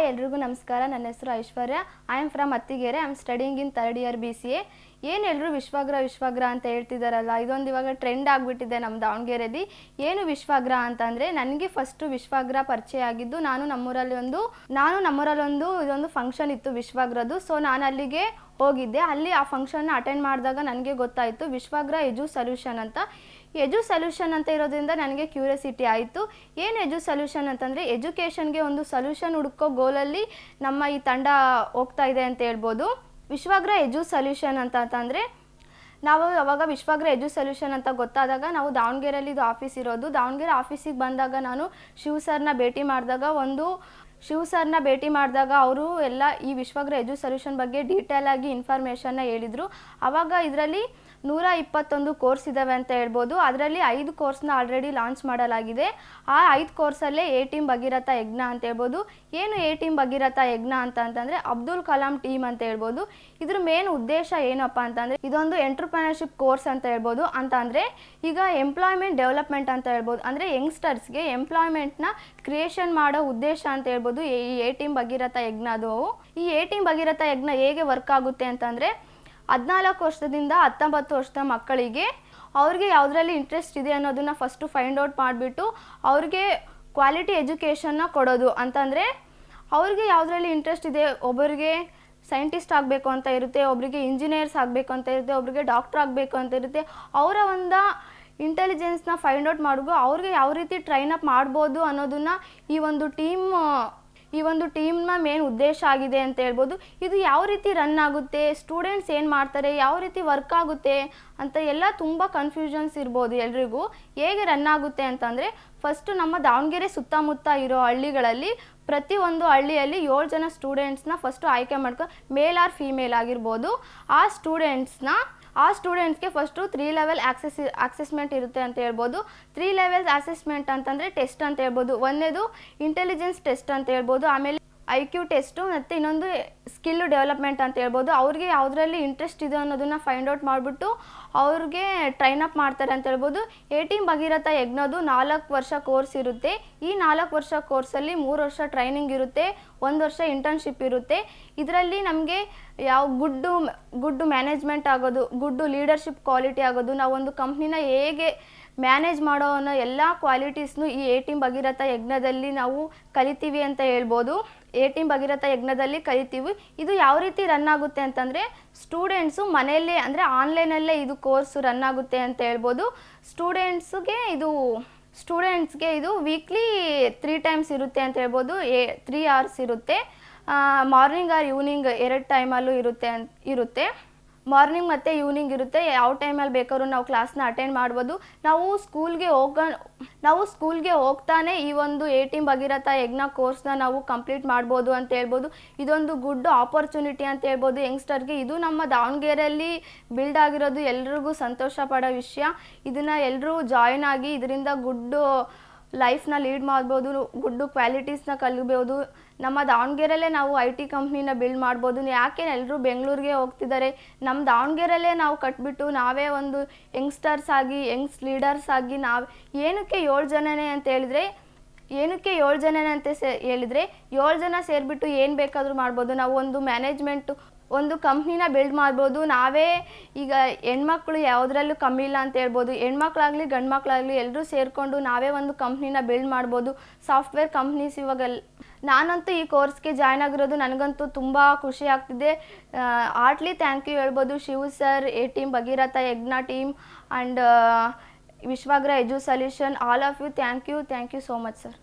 ಎಲ್ರಿಗೂ ನಮಸ್ಕಾರ. ನನ್ನ ಹೆಸರು Aishwarya. I am from Attigere. I am studying in 3rd year BCA. ಏನು ಎಲ್ಲರೂ ವಿಶ್ವಾಗ್ರ ಅಂತ ಹೇಳ್ತಿದ್ದಾರಲ್ಲ, ಇದೊಂದು ಇವಾಗ ಟ್ರೆಂಡ್ ಆಗಿಬಿಟ್ಟಿದೆ ನಮ್ಮ ದಾವಣಗೆರೆಯಲ್ಲಿ. ಏನು ವಿಶ್ವಾಗ್ರ ಅಂತಂದರೆ, ನನಗೆ ಫಸ್ಟು ವಿಶ್ವಾಗ್ರ ಪರಿಚಯ ಆಗಿದ್ದು ನಮ್ಮೂರಲ್ಲೊಂದು ಇದೊಂದು ಫಂಕ್ಷನ್ ಇತ್ತು ವಿಶ್ವಾಗ್ರದ್ದು. ಸೊ ನಾನು ಅಲ್ಲಿಗೆ ಹೋಗಿದ್ದೆ. ಅಲ್ಲಿ ಆ ಫಂಕ್ಷನ್ನ ಅಟೆಂಡ್ ಮಾಡಿದಾಗ ನನಗೆ ಗೊತ್ತಾಯಿತು ವಿಶ್ವಾಗ್ರ ಎಜು ಸೊಲ್ಯೂಷನ್ ಅಂತ. ಎಜು ಸೊಲ್ಯೂಷನ್ ಅಂತ ಇರೋದ್ರಿಂದ ನನಗೆ ಕ್ಯೂರಿಯಾಸಿಟಿ ಆಯಿತು. ಏನು ಎಜು ಸೊಲ್ಯೂಷನ್ ಅಂತಂದರೆ, ಎಜುಕೇಷನ್ಗೆ ಒಂದು ಸೊಲ್ಯೂಷನ್ ಹುಡುಕೋ ಗೋಲಲ್ಲಿ ನಮ್ಮ ಈ ತಂಡ ಹೋಗ್ತಾ ಇದೆ ಅಂತ ಹೇಳ್ಬೋದು. ವಿಶ್ವಾಗ್ರ ಎಜು ಸೊಲ್ಯೂಷನ್ ಅಂತಂದರೆ, ನಾವು ಅವಾಗ ವಿಶ್ವಾಗ್ರ ಎಜು ಸೊಲ್ಯೂಷನ್ ಅಂತ ಗೊತ್ತಾದಾಗ ನಾವು ದಾವಣಗೆರೆಯಲ್ಲಿ ಇದು ಆಫೀಸ್ ಇರೋದು. ದಾವಣಗೆರೆ ಆಫೀಸಿಗೆ ಬಂದಾಗ ನಾನು ಶಿವ್ ಸರ್ನ ಭೇಟಿ ಮಾಡಿದಾಗ ಅವರು ಎಲ್ಲ ಈ ವಿಶ್ವಾಗ್ರ ಎಜು ಸೊಲ್ಯೂಷನ್ ಬಗ್ಗೆ ಡೀಟೇಲ್ ಆಗಿ ಇನ್ಫಾರ್ಮೇಷನ್ನ ಹೇಳಿದರು. ಆವಾಗ ಇದರಲ್ಲಿ 121 ಕೋರ್ಸ್ ಇದ್ದಾವೆ ಅಂತ ಹೇಳ್ಬೋದು. ಅದರಲ್ಲಿ 5 ಕೋರ್ಸ್ನ ಆಲ್ರೆಡಿ ಲಾಂಚ್ ಮಾಡಲಾಗಿದೆ. ಆ 5 ಕೋರ್ಸಲ್ಲೇ ಎ ಟೀಮ್ ಭಗೀರಥ ಯಜ್ಞ ಅಂತ ಹೇಳ್ಬೋದು. ಏನು ಎ ಟೀಮ್ ಭಗೀರಥ ಯಜ್ಞ ಅಂತಂದರೆ ಅಬ್ದುಲ್ ಕಲಾಂ ಟೀಮ್ ಅಂತ ಹೇಳ್ಬೋದು. ಇದ್ರ ಮೇನ್ ಉದ್ದೇಶ ಏನಪ್ಪ ಅಂತಂದರೆ, ಇದೊಂದು ಎಂಟ್ರಪ್ರಿನರ್ಶಿಪ್ ಕೋರ್ಸ್ ಅಂತ ಹೇಳ್ಬೋದು. ಅಂತಂದರೆ ಈಗ ಎಂಪ್ಲಾಯ್ಮೆಂಟ್ ಡೆವಲಪ್ಮೆಂಟ್ ಅಂತ ಹೇಳ್ಬೋದು. ಅಂದರೆ ಯಂಗ್ಸ್ಟರ್ಸ್ಗೆ ಎಂಪ್ಲಾಯ್ಮೆಂಟ್ನ ಕ್ರಿಯೇಷನ್ ಮಾಡೋ ಉದ್ದೇಶ ಅಂತ ಹೇಳ್ಬೋದು ಈ ಎ ಟೀಮ್ ಭಗೀರಥ ಯಜ್ಞದು. ಈ ಎ ಟೀಮ್ ಭಗೀರಥ ಯಜ್ಞ ಹೇಗೆ ವರ್ಕ್ ಆಗುತ್ತೆ ಅಂತಂದರೆ, 14 ವರ್ಷದಿಂದ 19 ವರ್ಷದ ಮಕ್ಕಳಿಗೆ ಅವ್ರಿಗೆ ಯಾವುದರಲ್ಲಿ ಇಂಟ್ರೆಸ್ಟ್ ಇದೆ ಅನ್ನೋದನ್ನು ಫಸ್ಟು ಫೈಂಡ್ ಔಟ್ ಮಾಡಿಬಿಟ್ಟು ಅವ್ರಿಗೆ ಕ್ವಾಲಿಟಿ ಎಜುಕೇಷನ್ನ ಕೊಡೋದು. ಅಂತಂದರೆ ಅವ್ರಿಗೆ ಯಾವುದರಲ್ಲಿ ಇಂಟ್ರೆಸ್ಟ್ ಇದೆ, ಒಬ್ಬರಿಗೆ ಸೈಂಟಿಸ್ಟ್ ಆಗಬೇಕು ಅಂತ ಇರುತ್ತೆ, ಒಬ್ಬರಿಗೆ ಇಂಜಿನಿಯರ್ಸ್ ಆಗಬೇಕು ಅಂತ ಇರುತ್ತೆ, ಒಬ್ಬರಿಗೆ ಡಾಕ್ಟ್ರ್ ಆಗಬೇಕು ಅಂತ ಇರುತ್ತೆ. ಅವರ ಒಂದು ಇಂಟೆಲಿಜೆನ್ಸ್ನ ಫೈಂಡ್ ಔಟ್ ಮಾಡಿದ್ರು ಅವ್ರಿಗೆ ಯಾವ ರೀತಿ ಟ್ರೈನ್ ಅಪ್ ಮಾಡ್ಬೋದು ಅನ್ನೋದನ್ನು ಈ ಒಂದು ಟೀಮ್ನ ಮೇನ್ ಉದ್ದೇಶ ಆಗಿದೆ ಅಂತ ಹೇಳ್ಬೋದು. ಇದು ಯಾವ ರೀತಿ ರನ್ ಆಗುತ್ತೆ, ಸ್ಟೂಡೆಂಟ್ಸ್ ಏನು ಮಾಡ್ತಾರೆ, ಯಾವ ರೀತಿ ವರ್ಕ್ ಆಗುತ್ತೆ ಅಂತ ಎಲ್ಲ ತುಂಬ ಕನ್ಫ್ಯೂಷನ್ಸ್ ಇರ್ಬೋದು ಎಲ್ರಿಗೂ. ಹೇಗೆ ರನ್ ಆಗುತ್ತೆ ಅಂತಂದರೆ, ಫಸ್ಟು ನಮ್ಮ ದಾವಣಗೆರೆ ಸುತ್ತಮುತ್ತ ಇರೋ ಹಳ್ಳಿಗಳಲ್ಲಿ ಪ್ರತಿಯೊಂದು ಹಳ್ಳಿಯಲ್ಲಿ 7 ಜನ ಸ್ಟೂಡೆಂಟ್ಸ್ನ ಫಸ್ಟು ಆಯ್ಕೆ ಮಾಡ್ಕೊ, ಮೇಲ್ ಆರ್ ಫೀಮೇಲ್ ಆಗಿರ್ಬೋದು. ಆ ಸ್ಟೂಡೆಂಟ್ಸ್ಗೆ ಫಸ್ಟು 3 ಲೆವೆಲ್ ಅಸೆಸ್ಮೆಂಟ್ ಇರುತ್ತೆ ಅಂತ ಹೇಳ್ಬೋದು. 3 ಲೆವೆಲ್ಸ್ ಅಸೆಸ್ಮೆಂಟ್ ಅಂತಂದರೆ ಟೆಸ್ಟ್ ಅಂತ ಹೇಳ್ಬೋದು. ಒಂದೇದು ಇಂಟೆಲಿಜೆನ್ಸ್ ಟೆಸ್ಟ್ ಅಂತ ಹೇಳ್ಬೋದು, ಆಮೇಲೆ IQ ಟೆಸ್ಟು, ಮತ್ತು ಇನ್ನೊಂದು ಸ್ಕಿಲ್ ಡೆವಲಪ್ಮೆಂಟ್ ಅಂತ ಹೇಳ್ಬೋದು. ಅವ್ರಿಗೆ ಯಾವುದರಲ್ಲಿ ಇಂಟ್ರೆಸ್ಟ್ ಇದೆ ಅನ್ನೋದನ್ನು ಫೈಂಡ್ ಔಟ್ ಮಾಡಿಬಿಟ್ಟು ಅವ್ರಿಗೆ ಟ್ರೈನ್ ಅಪ್ ಮಾಡ್ತಾರೆ ಅಂತ ಹೇಳ್ಬೋದು. ಎ ಟೀಮ್ ಭಗೀರಥ ಯಜ್ಞದು 4 ವರ್ಷ ಕೋರ್ಸ್ ಇರುತ್ತೆ. ಈ 4 ವರ್ಷ ಕೋರ್ಸಲ್ಲಿ 3 ವರ್ಷ ಟ್ರೈನಿಂಗ್ ಇರುತ್ತೆ, 1 ವರ್ಷ ಇಂಟರ್ನ್ಶಿಪ್ ಇರುತ್ತೆ. ಇದರಲ್ಲಿ ನಮಗೆ ಯಾವ ಗುಡ್ಡು ಮ್ಯಾನೇಜ್ಮೆಂಟ್ ಆಗೋದು, ಗುಡ್ಡು ಲೀಡರ್ಶಿಪ್ ಕ್ವಾಲಿಟಿ ಆಗೋದು, ನಾವೊಂದು ಕಂಪ್ನಿನ ಹೇಗೆ ಮ್ಯಾನೇಜ್ ಮಾಡೋ ಅನ್ನೋ ಎಲ್ಲ ಕ್ವಾಲಿಟೀಸ್ನು ಈ ಎ ಟೀಮ್ ಭಗೀರಥ ಯಜ್ಞದಲ್ಲಿ ನಾವು ಕಲಿತೀವಿ ಅಂತ ಹೇಳ್ಬೋದು. ಎ ಟೀಮ್ ಭಗೀರಥ ಯಜ್ಞದಲ್ಲಿ ಕಲಿತೀವಿ. ಇದು ಯಾವ ರೀತಿ ರನ್ ಆಗುತ್ತೆ ಅಂತಂದರೆ, ಸ್ಟೂಡೆಂಟ್ಸು ಮನೆಯಲ್ಲೇ ಅಂದರೆ ಆನ್ಲೈನಲ್ಲೇ ಇದು ಕೋರ್ಸ್ ರನ್ ಆಗುತ್ತೆ ಅಂತ ಹೇಳ್ಬೋದು. ಸ್ಟೂಡೆಂಟ್ಸ್ಗೆ ಇದು ವೀಕ್ಲಿ 3 ಟೈಮ್ಸ್ ಇರುತ್ತೆ ಅಂತ ಹೇಳ್ಬೋದು. 3 hours ಇರುತ್ತೆ. ಮಾರ್ನಿಂಗ್ ಆರ್ ಈವ್ನಿಂಗ್ 2 ಟೈಮಲ್ಲೂ ಇರುತ್ತೆ. ಮಾರ್ನಿಂಗ್ ಮತ್ತು ಈವ್ನಿಂಗ್ ಇರುತ್ತೆ. ಯಾವ ಟೈಮಲ್ಲಿ ಬೇಕಾದ್ರೂ ನಾವು ಕ್ಲಾಸ್ನ ಅಟೆಂಡ್ ಮಾಡ್ಬೋದು. ನಾವು ಸ್ಕೂಲ್ಗೆ ಹೋಗ್ತಾನೆ ಈ ಒಂದು ಎ ಟೀಮ್ ಭಗೀರಥ ಯಜ್ಞ ಕೋರ್ಸ್ನ ನಾವು ಕಂಪ್ಲೀಟ್ ಮಾಡ್ಬೋದು ಅಂತ ಹೇಳ್ಬೋದು. ಇದೊಂದು ಗುಡ್ ಆಪರ್ಚುನಿಟಿ ಅಂತ ಹೇಳ್ಬೋದು ಯಂಗ್ಸ್ಟರ್ಗೆ. ಇದು ನಮ್ಮ ದಾವಣಗೆರೆಯಲ್ಲಿ ಬಿಲ್ಡ್ ಆಗಿರೋದು ಎಲ್ರಿಗೂ ಸಂತೋಷ ಪಡೋ ವಿಷಯ. ಇದನ್ನು ಎಲ್ಲರೂ ಜಾಯಿನ್ ಆಗಿ ಇದರಿಂದ ಗುಡ್ಡು ಲೈಫ್ನ ಲೀಡ್ ಮಾಡ್ಬೋದು, ಗುಡ್ಡು ಕ್ವಾಲಿಟೀಸ್ನ ಕಲಿಬೋದು. ನಮ್ಮ ದಾವಣಗೆರೆಯಲ್ಲೇ ನಾವು IT ಕಂಪ್ನಿನ ಬಿಲ್ಡ್ ಮಾಡ್ಬೋದು. ಯಾಕೆ ಎಲ್ಲರೂ ಬೆಂಗಳೂರಿಗೆ ಹೋಗ್ತಿದ್ದಾರೆ, ನಮ್ಮ ದಾವಣಗೆರೆಯಲ್ಲೇ ನಾವು ಕಟ್ಬಿಟ್ಟು ನಾವೇ ಒಂದು ಯಂಗ್ಸ್ಟರ್ಸ್ ಆಗಿ ಲೀಡರ್ಸ್ ಆಗಿ ಏನಕ್ಕೆ 7 ಜನನೇ ಅಂತ ಹೇಳಿದರೆ 7 ಜನ ಸೇರಿಬಿಟ್ಟು ಏನು ಬೇಕಾದರೂ ಮಾಡ್ಬೋದು. ನಾವು ಒಂದು ಕಂಪ್ನಿನ ಬಿಲ್ಡ್ ಮಾಡ್ಬೋದು. ನಾವೇ ಈಗ ಹೆಣ್ಮಕ್ಳು ಯಾವುದ್ರಲ್ಲೂ ಕಮ್ಮಿ ಇಲ್ಲ ಅಂತ ಹೇಳ್ಬೋದು. ಹೆಣ್ಮಕ್ಳಾಗಲಿ ಗಂಡು ಮಕ್ಕಳಾಗಲಿ ಎಲ್ಲರೂ ಸೇರಿಕೊಂಡು ನಾವೇ ಒಂದು ಕಂಪ್ನಿನ ಬಿಲ್ಡ್ ಮಾಡ್ಬೋದು. ಸಾಫ್ಟ್ವೇರ್ ಕಂಪ್ನೀಸ್ ನಾನಂತೂ ಈ ಕೋರ್ಸ್ಗೆ ಜಾಯ್ನ್ ಆಗಿರೋದು ನನಗಂತೂ ತುಂಬ ಖುಷಿ ಆಗ್ತಿದೆ. ಹಾರ್ಟ್ಲಿ ಥ್ಯಾಂಕ್ ಯು ಹೇಳ್ಬೋದು Shiv sir, a team Bhagiratha Yajna team and Vishwagra edu solution, all of you. Thank you so much sir.